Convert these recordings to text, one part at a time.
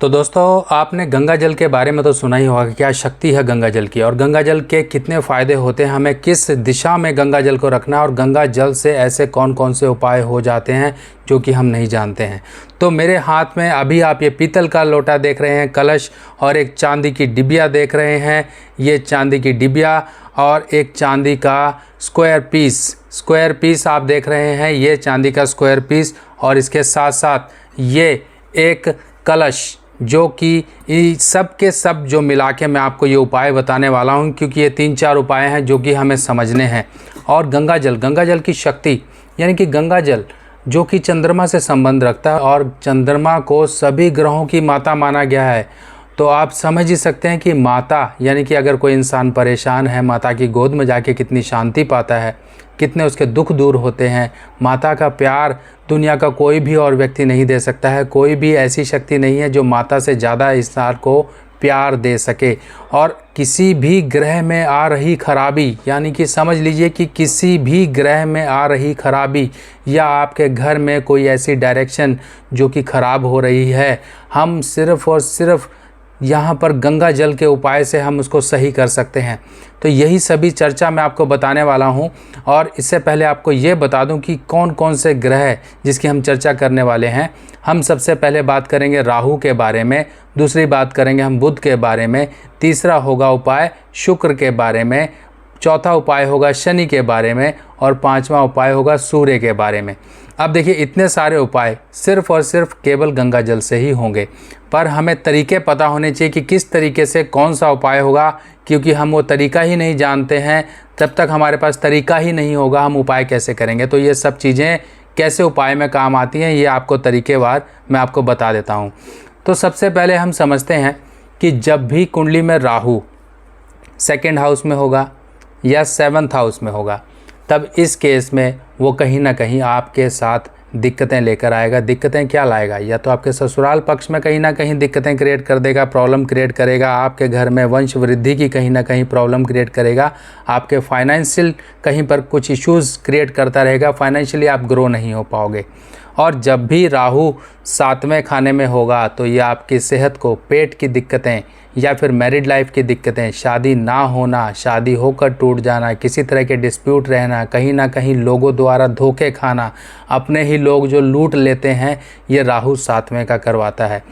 तो दोस्तों, आपने गंगा जल के बारे में तो सुना ही होगा कि क्या शक्ति है गंगा जल की और गंगा जल के कितने फ़ायदे होते हैं, हमें किस दिशा में गंगा जल को रखना है और गंगा जल से ऐसे कौन कौन से उपाय हो जाते हैं जो कि हम नहीं जानते हैं। तो मेरे हाथ में अभी आप ये पीतल का लोटा देख रहे हैं, कलश, और एक चांदी की डिबिया देख रहे हैं। ये चांदी की डिबिया और एक चांदी का स्क्वायर पीस आप देख रहे हैं, ये चांदी का स्क्वायर पीस। और इसके साथ साथ ये एक कलश, जो कि सब के सब जो मिला के मैं आपको ये उपाय बताने वाला हूँ, क्योंकि ये 3-4 उपाय हैं जो कि हमें समझने हैं। और गंगा जल की शक्ति, यानी कि गंगा जल जो कि चंद्रमा से संबंध रखता है और चंद्रमा को सभी ग्रहों की माता माना गया है। तो आप समझ ही सकते हैं कि माता, यानी कि अगर कोई इंसान परेशान है, माता की गोद में जाके कितनी शांति पाता है, कितने उसके दुख दूर होते हैं। माता का प्यार दुनिया का कोई भी और व्यक्ति नहीं दे सकता है। कोई भी ऐसी शक्ति नहीं है जो माता से ज़्यादा इंसान को प्यार दे सके। और किसी भी ग्रह में आ रही खराबी, यानी कि समझ लीजिए कि किसी भी ग्रह में आ रही खराबी या आपके घर में कोई ऐसी डायरेक्शन जो कि ख़राब हो रही है, हम सिर्फ़ और सिर्फ यहाँ पर गंगा जल के उपाय से हम उसको सही कर सकते हैं। तो यही सभी चर्चा मैं आपको बताने वाला हूँ। और इससे पहले आपको ये बता दूँ कि कौन कौन से ग्रह हैं जिसकी हम चर्चा करने वाले हैं। हम सबसे पहले बात करेंगे राहु के बारे में, दूसरी बात करेंगे हम बुध के बारे में, तीसरा होगा उपाय शुक्र के बारे में, चौथा उपाय होगा शनि के बारे में, और पांचवा उपाय होगा सूर्य के बारे में। अब देखिए, इतने सारे उपाय सिर्फ़ और सिर्फ केवल गंगा जल से ही होंगे, पर हमें तरीके पता होने चाहिए कि किस तरीके से कौन सा उपाय होगा, क्योंकि हम वो तरीका ही नहीं जानते हैं। जब तक हमारे पास तरीका ही नहीं होगा, हम उपाय कैसे करेंगे। तो ये सब चीज़ें कैसे उपाय में काम आती हैं, ये आपको तरीकेवार मैं आपको बता देता हूँ। तो सबसे पहले हम समझते हैं कि जब भी कुंडली में राहु 2nd हाउस में होगा या 7th हाउस में होगा, तब इस केस में वो कहीं ना कहीं आपके साथ दिक्कतें लेकर आएगा। दिक्कतें क्या लाएगा? या तो आपके ससुराल पक्ष में कहीं ना कहीं दिक्कतें क्रिएट कर देगा, प्रॉब्लम क्रिएट करेगा। आपके घर में वंश वृद्धि की कहीं ना कहीं प्रॉब्लम क्रिएट करेगा। आपके फाइनेंशियल कहीं पर कुछ इश्यूज़ क्रिएट करता रहेगा। फाइनेंशियली आप ग्रो नहीं हो पाओगे। और जब भी राहु 7वें खाने में होगा तो ये आपकी सेहत को, पेट की दिक्कतें या फिर मैरिड लाइफ की दिक्कतें, शादी ना होना, शादी होकर टूट जाना, किसी तरह के डिस्प्यूट रहना, कहीं ना कहीं लोगों द्वारा धोखे खाना, अपने ही लोग जो लूट लेते हैं, ये राहु 7वें का करवाता है।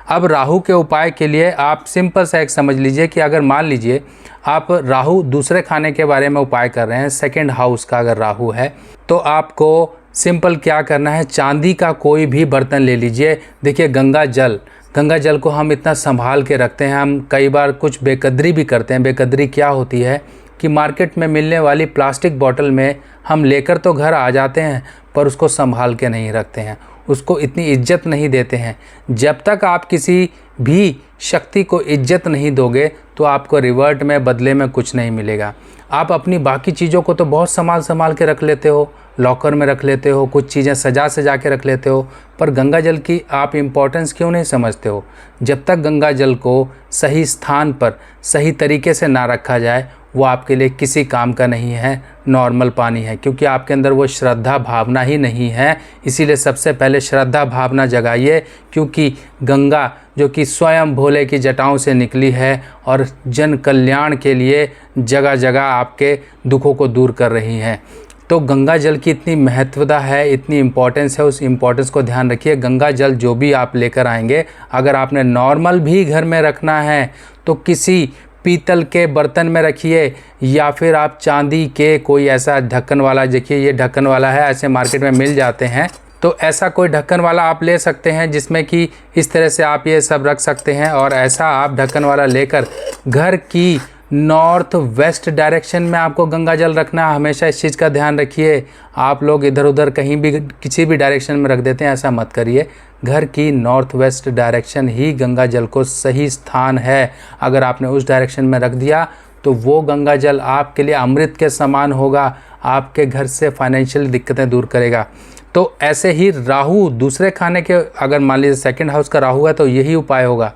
अब राहु के उपाय के लिए आप सिंपल सा एक समझ लीजिए कि अगर मान लीजिए आप राहु दूसरे खाने के बारे में उपाय कर रहे हैं, 2nd हाउस का अगर राहु है, तो आपको सिंपल क्या करना है, चांदी का कोई भी बर्तन ले लीजिए। देखिए, गंगा जल को हम इतना संभाल के रखते हैं। हम कई बार कुछ बेकदरी भी करते हैं। बेकदरी क्या होती है कि मार्केट में मिलने वाली प्लास्टिक बॉटल में हम लेकर तो घर आ जाते हैं, पर उसको संभाल के नहीं रखते हैं, उसको इतनी इज्जत नहीं देते हैं। जब तक आप किसी भी शक्ति को इज्जत नहीं दोगे तो आपको रिवर्ट में, बदले में कुछ नहीं मिलेगा। आप अपनी बाकी चीज़ों को तो बहुत संभाल के रख लेते हो, लॉकर में रख लेते हो, कुछ चीज़ें सजा के रख लेते हो, पर गंगा जल की आप इम्पोर्टेंस क्यों नहीं समझते हो? जब तक गंगा जल को सही स्थान पर सही तरीके से ना रखा जाए, वो आपके लिए किसी काम का नहीं है, नॉर्मल पानी है, क्योंकि आपके अंदर वो श्रद्धा भावना ही नहीं है। इसीलिए सबसे पहले श्रद्धा भावना जगाइए, क्योंकि गंगा जो कि स्वयं भोले की जटाओं से निकली है और जन कल्याण के लिए जगह जगह आपके दुखों को दूर कर रही हैं। तो गंगा जल की इतनी महत्वता है, इतनी इम्पोर्टेंस है, उस इम्पोर्टेंस को ध्यान रखिए। गंगा जल जो भी आप लेकर आएंगे, अगर आपने नॉर्मल भी घर में रखना है तो किसी पीतल के बर्तन में रखिए, या फिर आप चांदी के कोई ऐसा ढक्कन वाला, देखिए ये ढक्कन वाला है, ऐसे मार्केट में मिल जाते हैं, तो ऐसा कोई ढक्कन वाला आप ले सकते हैं जिसमें कि इस तरह से आप ये सब रख सकते हैं। और ऐसा आप ढक्कन वाला लेकर घर की नॉर्थ वेस्ट डायरेक्शन में आपको गंगा जल रखना है। हमेशा इस चीज़ का ध्यान रखिए। आप लोग इधर उधर कहीं भी किसी भी डायरेक्शन में रख देते हैं, ऐसा मत करिए। घर की नॉर्थ वेस्ट डायरेक्शन ही गंगा जल को सही स्थान है। अगर आपने उस डायरेक्शन में रख दिया तो वो गंगा जल आपके लिए अमृत के समान होगा, आपके घर से फाइनेंशियल दिक्कतें दूर करेगा। तो ऐसे ही राहु दूसरे खाने के, अगर मान लीजिए 2nd हाउस का राहु है, तो यही उपाय होगा।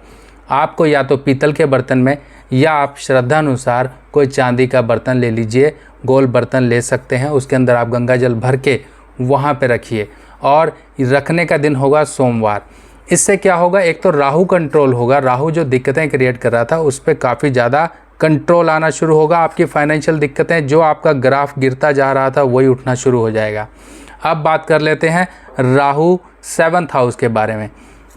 आपको या तो पीतल के बर्तन में, या आप श्रद्धा अनुसार कोई चांदी का बर्तन ले लीजिए, गोल बर्तन ले सकते हैं, उसके अंदर आप गंगा जल भर के वहाँ पे रखिए। और रखने का दिन होगा सोमवार। इससे क्या होगा, एक तो राहु कंट्रोल होगा, राहु जो दिक्कतें क्रिएट कर रहा था उस पर काफ़ी ज़्यादा कंट्रोल आना शुरू होगा। आपकी फाइनेंशियल दिक्कतें, जो आपका ग्राफ गिरता जा रहा था वही उठना शुरू हो जाएगा। अब बात कर लेते हैं राहु 7th हाउस के बारे में।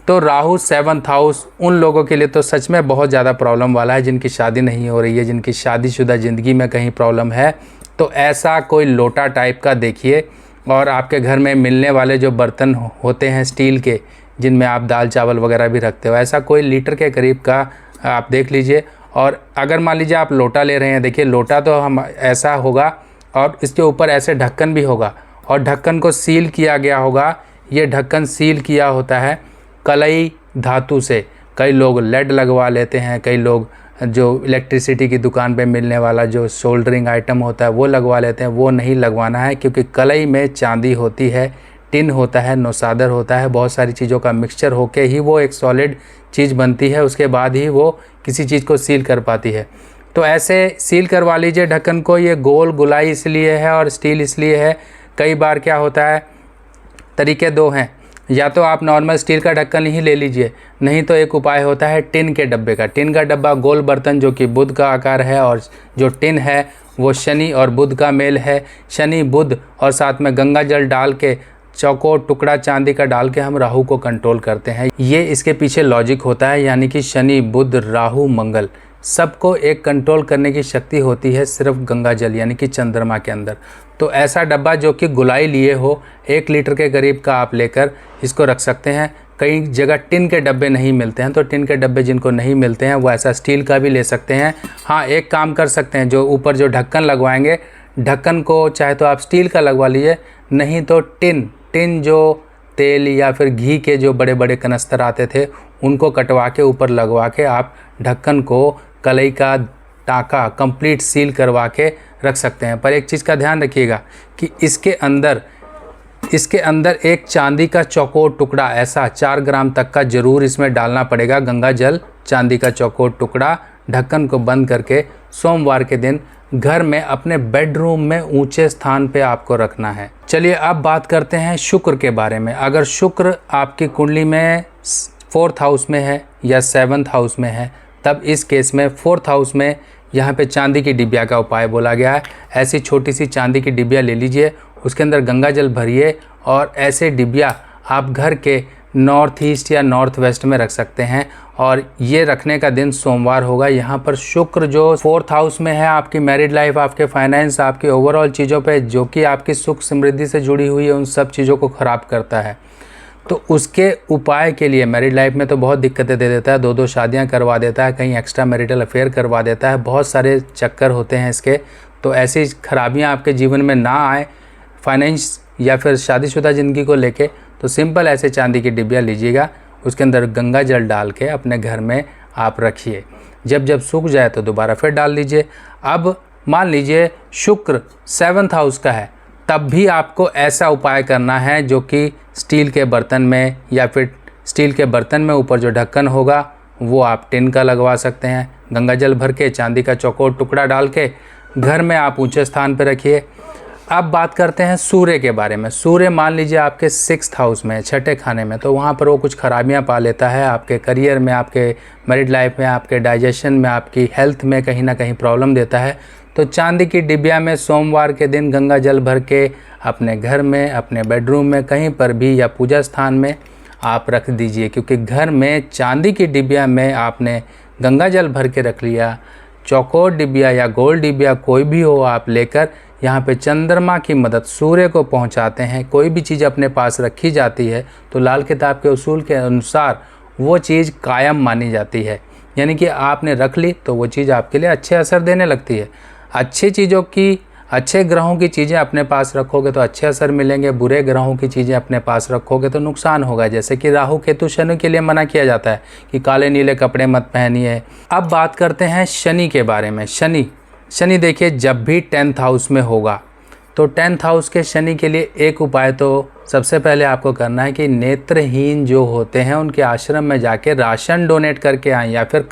तो राहु 7th हाउस उन लोगों के लिए तो सच में बहुत ज़्यादा प्रॉब्लम वाला है, जिनकी शादी नहीं हो रही है, जिनकी शादीशुदा ज़िंदगी में कहीं प्रॉब्लम है। तो ऐसा कोई लोटा टाइप का देखिए, और आपके घर में मिलने वाले जो बर्तन होते हैं स्टील के, जिनमें आप दाल चावल वगैरह भी रखते हो, ऐसा कोई लीटर के करीब का आप देख लीजिए। और अगर मान लीजिए आप लोटा ले रहे हैं, देखिए लोटा तो हम ऐसा होगा और इसके ऊपर ऐसे ढक्कन भी होगा, और ढक्कन को सील किया गया होगा। ये ढक्कन सील किया होता है कलई धातु से। कई लोग लेड लगवा लेते हैं, कई लोग जो इलेक्ट्रिसिटी की दुकान पे मिलने वाला जो सोल्डरिंग आइटम होता है वो लगवा लेते हैं। वो नहीं लगवाना है, क्योंकि कलई में चांदी होती है, टिन होता है, नौसादर होता है, बहुत सारी चीज़ों का मिक्सचर होके ही वो एक सॉलिड चीज़ बनती है। उसके बाद ही वो किसी चीज़ को सील कर पाती है। तो ऐसे सील करवा लीजिए ढक्कन को। ये गोल गुलाई इसलिए है और स्टील इसलिए है। कई बार क्या होता है, तरीके दो हैं, या तो आप नॉर्मल स्टील का ढक्कन ही ले लीजिए, नहीं तो एक उपाय होता है टिन के डब्बे का। टिन का डब्बा, गोल बर्तन जो कि बुध का आकार है, और जो टिन है वो शनि और बुध का मेल है। शनि बुध और साथ में गंगा जल डाल के, चौकोर टुकड़ा चांदी का डाल के हम राहु को कंट्रोल करते हैं। ये इसके पीछे लॉजिक होता है, यानी कि शनि बुध राहु मंगल सबको एक कंट्रोल करने की शक्ति होती है सिर्फ गंगा जल यानी कि चंद्रमा के अंदर। तो ऐसा डब्बा जो कि गुलाई लिए हो, 1 लीटर के करीब का आप लेकर इसको रख सकते हैं। कई जगह टिन के डब्बे नहीं मिलते हैं, तो टिन के डब्बे जिनको नहीं मिलते हैं वो ऐसा स्टील का भी ले सकते हैं। हाँ, एक काम कर सकते हैं, जो ऊपर जो ढक्कन लगवाएंगे, ढक्कन को चाहे तो आप स्टील का लगवा लीजिए, नहीं तो टिन जो तेल या फिर घी के जो बड़े बड़े कनस्तर आते थे उनको कटवा के ऊपर लगवा के आप ढक्कन को कलई का टाँका कंप्लीट सील करवा के रख सकते हैं। पर एक चीज़ का ध्यान रखिएगा कि इसके अंदर एक चांदी का चौकोर टुकड़ा, ऐसा 4 ग्राम तक का जरूर इसमें डालना पड़ेगा। गंगा जल, चांदी का चौकोर टुकड़ा, ढक्कन को बंद करके सोमवार के दिन घर में अपने बेडरूम में ऊंचे स्थान पे आपको रखना है। चलिए अब बात करते हैं शुक्र के बारे में। अगर शुक्र आपकी कुंडली में 4th हाउस में है या 7th हाउस में है, तब इस केस में 4th हाउस में यहाँ पे चांदी की डिबिया का उपाय बोला गया है। ऐसी छोटी सी चांदी की डिबिया ले लीजिए, उसके अंदर गंगा जल भरिए, और ऐसे डिबिया आप घर के नॉर्थ ईस्ट या नॉर्थ वेस्ट में रख सकते हैं। और ये रखने का दिन सोमवार होगा। यहाँ पर शुक्र जो 4th हाउस में है, आपकी मैरिड लाइफ, आपके फाइनेंस, आपकी ओवरऑल चीज़ों पे जो कि आपकी सुख समृद्धि से जुड़ी हुई है, उन सब चीज़ों को ख़राब करता है। तो उसके उपाय के लिए, मैरिड लाइफ में तो बहुत दिक्कतें दे देता है, 2-2 शादियाँ करवा देता है, कहीं एक्स्ट्रा मैरिटल अफेयर करवा देता है, बहुत सारे चक्कर होते हैं इसके। तो ऐसी खराबियाँ आपके जीवन में ना आए फाइनेंस या फिर शादीशुदा ज़िंदगी को लेके, तो सिंपल ऐसे चांदी की डिबिया लीजिएगा, उसके अंदर गंगा जल डाल के अपने घर में आप रखिए। जब जब सूख जाए तो दोबारा फिर डाल लीजिए। अब मान लीजिए शुक्र 7th हाउस का है, तब भी आपको ऐसा उपाय करना है जो कि स्टील के बर्तन में, या फिर स्टील के बर्तन में ऊपर जो ढक्कन होगा वो आप टिन का लगवा सकते हैं। गंगा जल भर के चांदी का चौकोर टुकड़ा डाल के घर में आप ऊंचे स्थान पर रखिए। अब बात करते हैं सूर्य के बारे में। सूर्य मान लीजिए आपके 6th हाउस में, छठे खाने में, तो वहाँ पर वो कुछ खराबियाँ पा लेता है। आपके करियर में, आपके मैरिड लाइफ में, आपके डाइजेशन में, आपकी हेल्थ में कहीं ना कहीं प्रॉब्लम देता है। तो चांदी की डिबिया में सोमवार के दिन गंगा जल भर के अपने घर में, अपने बेडरूम में, कहीं पर भी या पूजा स्थान में आप रख दीजिए। क्योंकि घर में चांदी की डिबिया में आपने गंगा जल भर के रख लिया, चौकोर डिबिया या गोल डिबिया कोई भी हो आप लेकर यहाँ पे चंद्रमा की मदद, सूर्य को पहुँचाते हैं। कोई भी चीज़ अपने पास रखी जाती है तो लाल किताब के उसूल के अनुसार वो चीज़ कायम मानी जाती है, यानी कि आपने रख ली तो वो चीज़ आपके लिए अच्छे असर देने लगती है। अच्छी चीज़ों की, अच्छे ग्रहों की चीज़ें अपने पास रखोगे तो अच्छे असर मिलेंगे, बुरे ग्रहों की चीज़ें अपने पास रखोगे तो नुकसान होगा। जैसे कि राहु केतु शनि के लिए मना किया जाता है कि काले नीले कपड़े मत पहनिए। अब बात करते हैं शनि के बारे में। शनि देखिए, जब भी 10th हाउस में होगा तो 10th हाउस के शनि के लिए एक उपाय तो सबसे पहले आपको करना है कि नेत्रहीन जो होते हैं उनके आश्रम में जाके राशन डोनेट करके आएँ, या फिर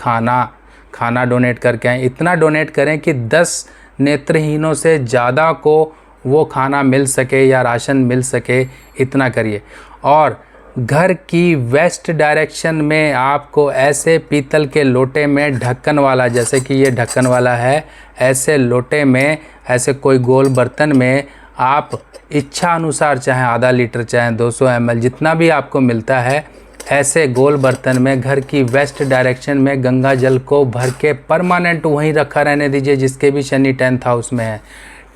खाना डोनेट करके आएँ। इतना डोनेट करें कि 10 नेत्रहीनों से ज़्यादा को वो खाना मिल सके या राशन मिल सके, इतना करिए। और घर की वेस्ट डायरेक्शन में आपको ऐसे पीतल के लोटे में ढक्कन वाला, जैसे कि ये ढक्कन वाला है, ऐसे लोटे में, ऐसे कोई गोल बर्तन में आप इच्छा अनुसार चाहे आधा लीटर चाहे 200 ml जितना भी आपको मिलता है, ऐसे गोल बर्तन में घर की वेस्ट डायरेक्शन में गंगा जल को भर के परमानेंट वहीं रखा रहने दीजिए। जिसके भी शनि 10th हाउस में है,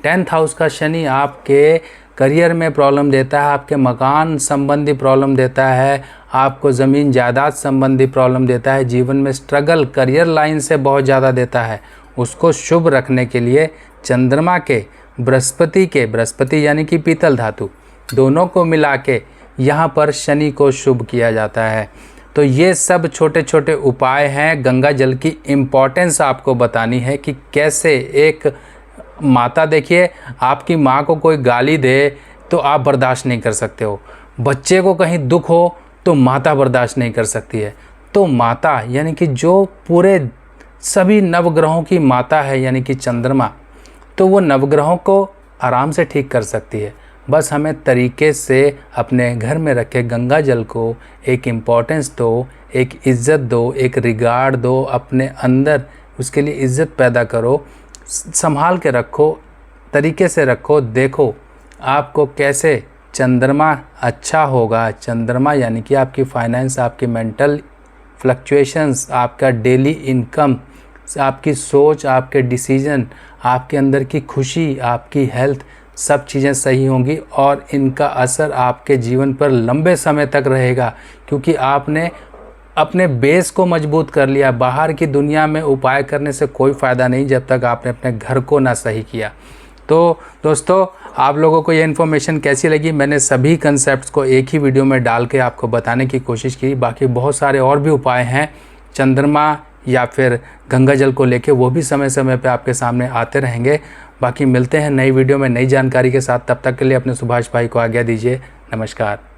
10th हाउस का शनि आपके करियर में प्रॉब्लम देता है, आपके मकान संबंधी प्रॉब्लम देता है, आपको ज़मीन जायदाद संबंधी प्रॉब्लम देता है, जीवन में स्ट्रगल करियर लाइन से बहुत ज़्यादा देता है। उसको शुभ रखने के लिए चंद्रमा के, बृहस्पति यानी कि पीतल धातु, दोनों को मिला के यहाँ पर शनि को शुभ किया जाता है। तो ये सब छोटे छोटे उपाय हैं। गंगा जल की इम्पोर्टेंस आपको बतानी है कि कैसे एक माता, देखिए आपकी माँ को कोई गाली दे तो आप बर्दाश्त नहीं कर सकते हो, बच्चे को कहीं दुख हो तो माता बर्दाश्त नहीं कर सकती है। तो माता यानी कि जो पूरे सभी नवग्रहों की माता है यानी कि चंद्रमा, तो वो नवग्रहों को आराम से ठीक कर सकती है। बस हमें तरीके से अपने घर में रखे गंगा जल को एक इम्पोर्टेंस दो, एक इज़्ज़त दो, एक रिगार्ड दो, अपने अंदर उसके लिए इज़्ज़त पैदा करो, संभाल के रखो, तरीके से रखो। देखो आपको कैसे चंद्रमा अच्छा होगा। चंद्रमा यानी कि आपकी फाइनेंस, आपकी मेंटल फ्लक्चुएशंस, आपका डेली इनकम, आपकी सोच, आपके डिसीजन, आपके अंदर की खुशी, आपकी हेल्थ, सब चीज़ें सही होंगी और इनका असर आपके जीवन पर लंबे समय तक रहेगा, क्योंकि आपने अपने बेस को मजबूत कर लिया। बाहर की दुनिया में उपाय करने से कोई फ़ायदा नहीं जब तक आपने अपने घर को ना सही किया। तो दोस्तों, आप लोगों को ये इन्फॉर्मेशन कैसी लगी? मैंने सभी कंसेप्ट्स को एक ही वीडियो में डाल के आपको बताने की कोशिश की। बाकी बहुत सारे और भी उपाय हैं चंद्रमा या फिर गंगा जल को लेके, वो भी समय समय पे आपके सामने आते रहेंगे। बाकी मिलते हैं नई वीडियो में नई जानकारी के साथ। तब तक के लिए अपने सुभाष भाई को आज्ञा दीजिए। नमस्कार।